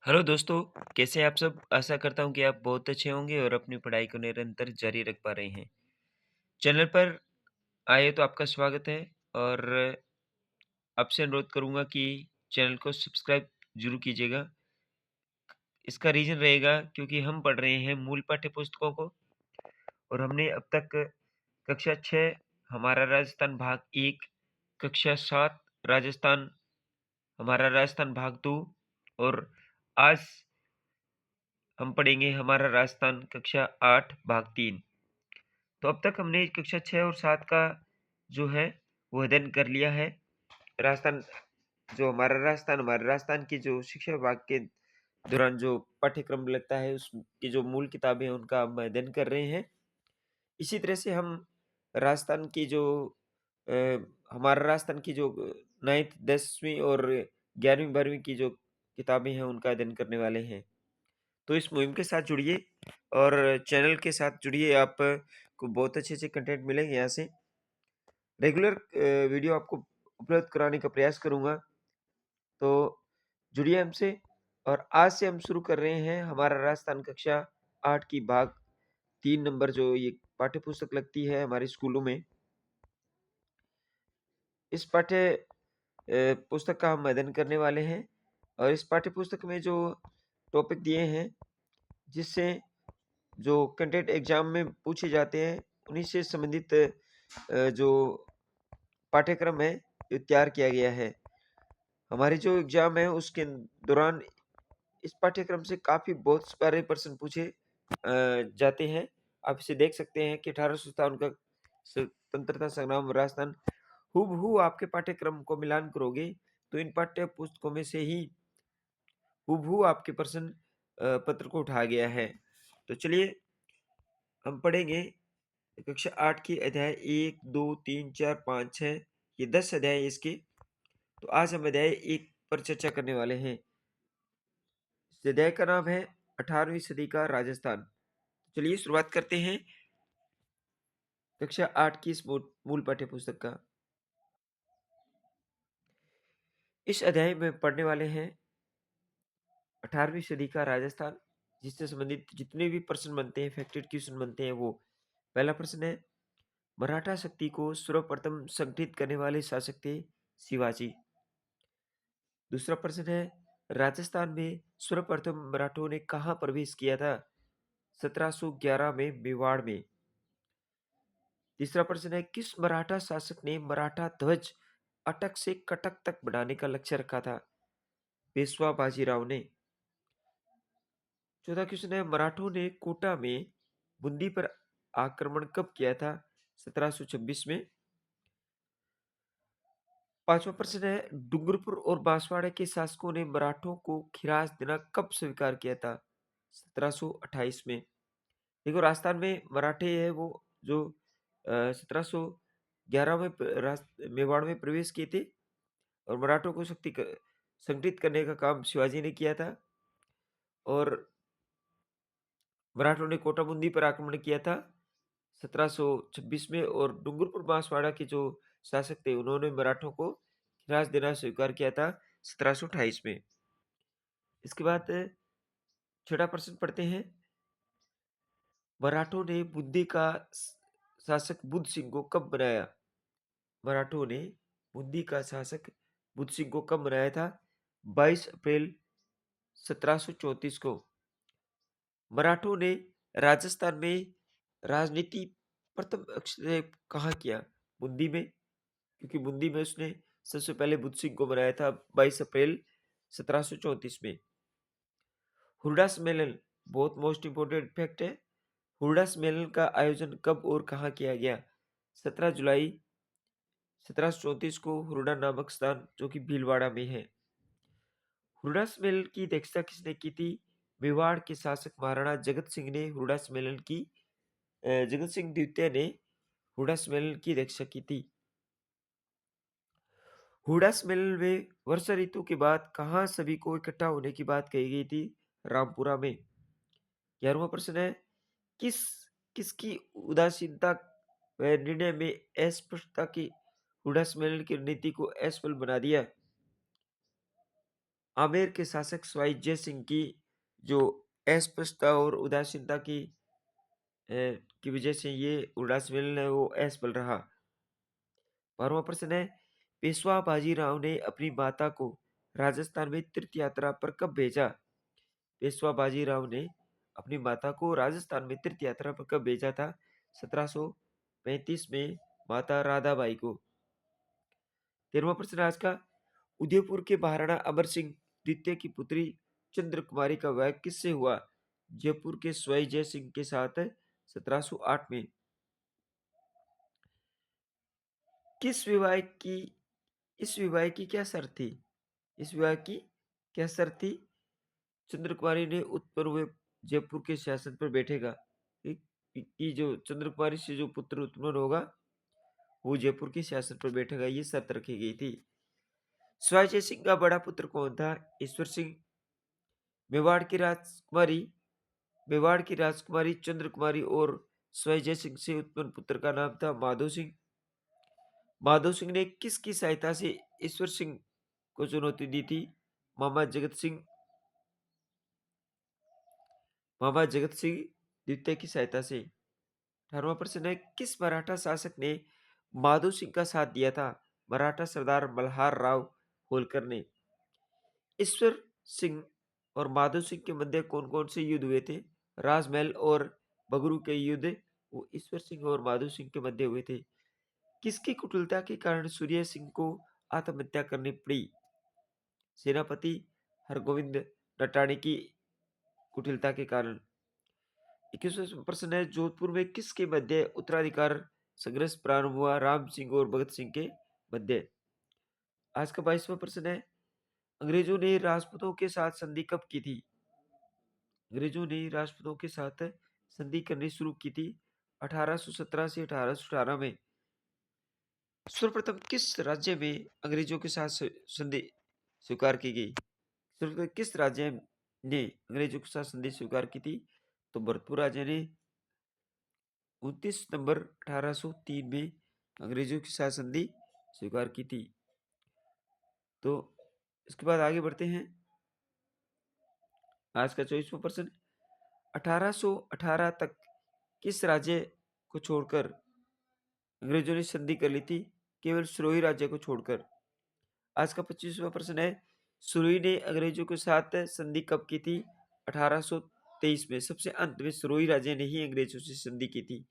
Hello दोस्तों, कैसे हैं आप सब? आशा करता हूँ कि आप बहुत अच्छे होंगे और अपनी पढ़ाई को निरंतर जारी रख पा रहे हैं। चैनल पर आए तो आपका स्वागत है और आपसे अनुरोध करूँगा कि चैनल को सब्सक्राइब ज़रूर कीजिएगा। इसका रीज़न रहेगा क्योंकि हम पढ़ रहे हैं मूल पाठ्य पुस्तकों को और हमने अब तक कक्षा 6 हमारा राजस्थान भाग 1, कक्षा 7 राजस्थान हमारा राजस्थान भाग 2 और आज हम पढ़ेंगे हमारा राजस्थान कक्षा 8 भाग 3। तो अब तक हमने कक्षा 6 और 7 का जो है वो अध्ययन कर लिया है। राजस्थान हमारे राजस्थान की जो शिक्षा विभाग के दौरान जो पाठ्यक्रम लगता है उसकी जो मूल किताबें हैं उनका हम अध्ययन कर रहे हैं। इसी तरह से हम राजस्थान की जो अ, हमारा राजस्थान की जो 9th 10वीं और 11वीं 12वीं की जो किताबें हैं उनका अध्ययन करने वाले हैं। तो इस मुहिम के साथ जुड़िए और चैनल के साथ जुड़िए, आपको बहुत अच्छे-अच्छे कंटेंट मिलेंगे यहाँ से। रेगुलर वीडियो आपको उपलब्ध कराने का प्रयास करूँगा, तो जुड़िए हमसे। और आज से हम शुरू कर रहे हैं हमारा राजस्थान कक्षा 8 की भाग 3 नंबर जो ये पाठ्य पुस्तक लगती है हमारे स्कूलों में। इस पुस्तक का हम अध्ययन करने वाले हैं और इस पाठ्य पुस्तक में जो टॉपिक दिए हैं, जिससे जो कंटेंट एग्जाम में पूछे जाते हैं, उन्हीं से संबंधित जो पाठ्यक्रम है, ये तैयार किया गया है। हमारी जो एग्जाम है उसके दौरान इस पाठ्यक्रम से काफ़ी बहुत सारे प्रश्न पूछे जाते हैं। आप इसे देख सकते हैं कि 1857 का स्वतंत्रता संग्राम राजस्थान हूबहू आपके पाठ्यक्रम को मिलान करोगे, तो इन पाठ्य पुस्तकों में से ही हूबहू आपके प्रश्न पत्र को उठाया गया है। तो चलिए हम पढ़ेंगे कक्षा 8 की अध्याय 1, 2, 3, 4, 5, 6, ये 10 अध्याय हैं इसके। तो आज हम अध्याय 1 पर चर्चा करने वाले हैं। इस अध्याय का नाम है 18वीं सदी का राजस्थान। तो चलिए शुरुआत करते हैं कक्षा 8 की इस मूल पाठ्य पुस्तक का। इस अध्याय में पढ़ने वाले हैं 18वीं सदी का राजस्थान, जिससे संबंधित जितने भी प्रश्न बनते हैं, फैक्टेड क्वेश्चन बनते हैं वो। पहला प्रश्न है, मराठा शक्ति को सर्वप्रथम संगठित करने वाले शासक थे शिवाजी। दूसरा प्रश्न है, राजस्थान में सर्वप्रथम मराठों ने कहाँ प्रवेश किया था? 1711 में मेवाड़ में। तीसरा प्रश्न है, किस मराठा शासक ने मराठा ध्वज अटक से कटक तक बढ़ाने का लक्ष्य रखा था? पेशवा बाजीराव ने। चौथा क्वेश्चन है, मराठों ने कोटा में बूंदी पर आक्रमण कब किया था? 1726 में। पांचवा प्रश्न है, डूंगरपुर और बांसवाड़ा के शासकों ने मराठों को खिराज देना कब स्वीकार किया था? 1728 में। देखो, राजस्थान में मराठे है वो जो 1711 में मेवाड़ में प्रवेश किए थे और मराठों को संगठित करने का काम शिवाजी ने किया था। और मराठों ने कोटा बूंदी पर आक्रमण किया था 1726 में, और डूंगरपुर बांसवाड़ा के जो शासक थे उन्होंने मराठों को खिराज देना स्वीकार किया था 1728 में। इसके बाद छठा प्रश्न पढ़ते हैं, मराठों ने बूंदी का शासक बुद्ध सिंह को कब बनाया? मराठों ने बूंदी का शासक बुद्ध सिंह को कब बनाया था? 22 अप्रैल 1734 को। मराठों ने राजस्थान में राजनीति प्रथम अक्षर कहाँ किया? बूंदी में, क्योंकि बूंदी में उसने सबसे पहले बुद्ध सिंह को बनाया था 22 अप्रैल 1734 में। हुरडा सम्मेलन बहुत मोस्ट इंपोर्टेंट फैक्ट है। हुरडा सम्मेलन का आयोजन कब और कहाँ किया गया? 17 जुलाई 1734 को हुरडा नामक स्थान जो कि भीलवाड़ा में है। हुरडा सम्मेलन की अध्यक्षता किसने की थी? मेवाड़ के शासक महाराणा जगत सिंह ने हुरडा सम्मेलन की जगत सिंह द्वितीय ने हुरडा सम्मेलन की अध्यक्षता की थी। हुरडा सम्मेलन में वर्षा ऋतु के बाद कहाँ सभी को इकट्ठा होने की बात कही गई थी? रामपुरा में। 11वां प्रश्न है, किस किसकी उदासीनता व निर्णय में अस्पष्टता की हुरडा सम्मेलन की रणनीति को असफल बना दिया? आमेर के शासक सवाई जय सिंह की जो अस्पष्टता और उदासीनता की वजह से ये उल्लास मेल है वो असफल रहा। 12वां प्रश्न है, पेशवा बाजीराव ने अपनी माता को राजस्थान में तीर्थ यात्रा पर कब भेजा? पेशवा बाजीराव ने अपनी माता को राजस्थान में तीर्थ यात्रा पर कब भेजा था? 1735 में माता राधाबाई को। 13वां प्रश्न आज का, उदयपुर के महाराणा अमर सिंह द्वितीय की पुत्री चंद्र कुमारी का विवाह किससे हुआ? जयपुर के सवाई जय सिंह के साथ 1708 में। किस विवाह की इस विवाह की क्या शर्त थी? इस विवाह की क्या शर्त थी? चंद्र कुमारी ने उत्पन्न हुए जयपुर के शासन पर बैठेगा। कि जो चंद्र कुमारी से जो पुत्र उत्पन्न होगा वो जयपुर के शासन पर बैठेगा, ये शर्त रखी गई थी। सवाई जय सिंह का बड़ा पुत्र कौन था? ईश्वर सिंह। मेवाड़ की राजकुमारी मेवाड़ की राजकुमारी चंद्र कुमारी और सवाई जय सिंह से उत्पन्न पुत्र का नाम था माधो सिंह। माधो सिंह ने किसकी सहायता से ईश्वर सिंह को चुनौती दी थी? मामा जगत सिंह। मामा जगत सिंह द्वितीय की सहायता से। 18वां प्रश्न है, किस मराठा शासक ने माधो सिंह का साथ दिया था? मराठा सरदार मल्हार राव होलकर ने। ईश्वर सिंह और माधो सिंह के मध्य कौन कौन से युद्ध हुए थे? राजमहल और बगरू के युद्ध वो ईश्वर सिंह और माधो सिंह के मध्य हुए थे। किसकी कुटिलता के कारण सूर्य सिंह को आत्महत्या करनी पड़ी? सेनापति हरगोविंद नटाणी की कुटिलता के कारण। 21वां प्रश्न है, जोधपुर में किसके मध्य उत्तराधिकार संघर्ष प्रारंभ हुआ? राम सिंह और भगत सिंह के मध्य। आज का 22वां प्रश्न है, अंग्रेजों ने राजपूतों के साथ संधि कब की थी? अंग्रेजों ने राजपूतों के साथ संधि करनी शुरू की थी 1817 से 1818 में। सर्वप्रथम किस राज्य में अंग्रेजों के साथ संधि स्वीकार की गई? सर्वप्रथम किस राज्य ने अंग्रेजों के साथ संधि स्वीकार की थी? तो भरतपुर राज्य ने 29 सितंबर 1803 में अंग्रेजों के साथ संधि स्वीकार की थी। तो इसके बाद आगे बढ़ते हैं। आज का 24वां प्रश्न, 1818 तक किस राज्य को छोड़कर अंग्रेजों ने संधि कर ली थी? केवल सिरोही राज्य को छोड़कर। आज का 25वां प्रश्न है, सिरोही ने अंग्रेजों के साथ संधि कब की थी? 1823 में। सबसे अंत में सिरोही राज्य ने ही अंग्रेजों से संधि की थी।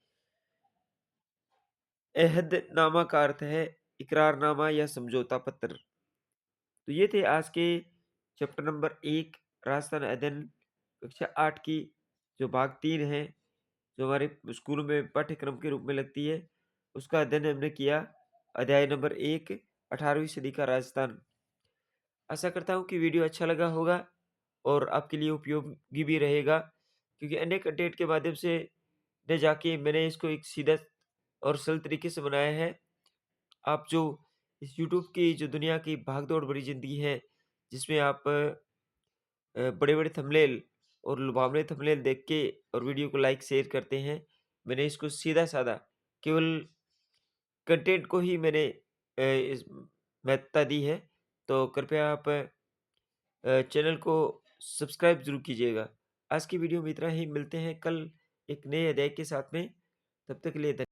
अहदनामा का अर्थ है इकरारनामा या समझौता पत्र। तो ये थे आज के चैप्टर नंबर 1 राजस्थान अध्ययन कक्षा 8 की जो भाग 3 है, जो हमारे स्कूल में पाठ्यक्रम के रूप में लगती है, उसका अध्ययन हमने किया। अध्याय नंबर 1 18वीं सदी का राजस्थान। आशा करता हूँ कि वीडियो अच्छा लगा होगा और आपके लिए उपयोगी भी रहेगा, क्योंकि अन्य कंटेंट के माध्यम से न जाके मैंने इसको एक सीधा और सरल तरीके से बनाया है। आप जो इस यूट्यूब की जो दुनिया की भागदौड़ भरी ज़िंदगी है, जिसमें आप बड़े-बड़े थंबनेल और लुभावने थंबनेल देख के और वीडियो को लाइक शेयर करते हैं। मैंने इसको सीधा-साधा केवल कंटेंट को ही मैंने इस महत्ता दी है। तो कृपया आप चैनल को सब्सक्राइब ज़रूर कीजिएगा। आज की वीडियो में इतना ही, मिलते हैं कल एक नए अध्याय के साथ में। तब तक के लिए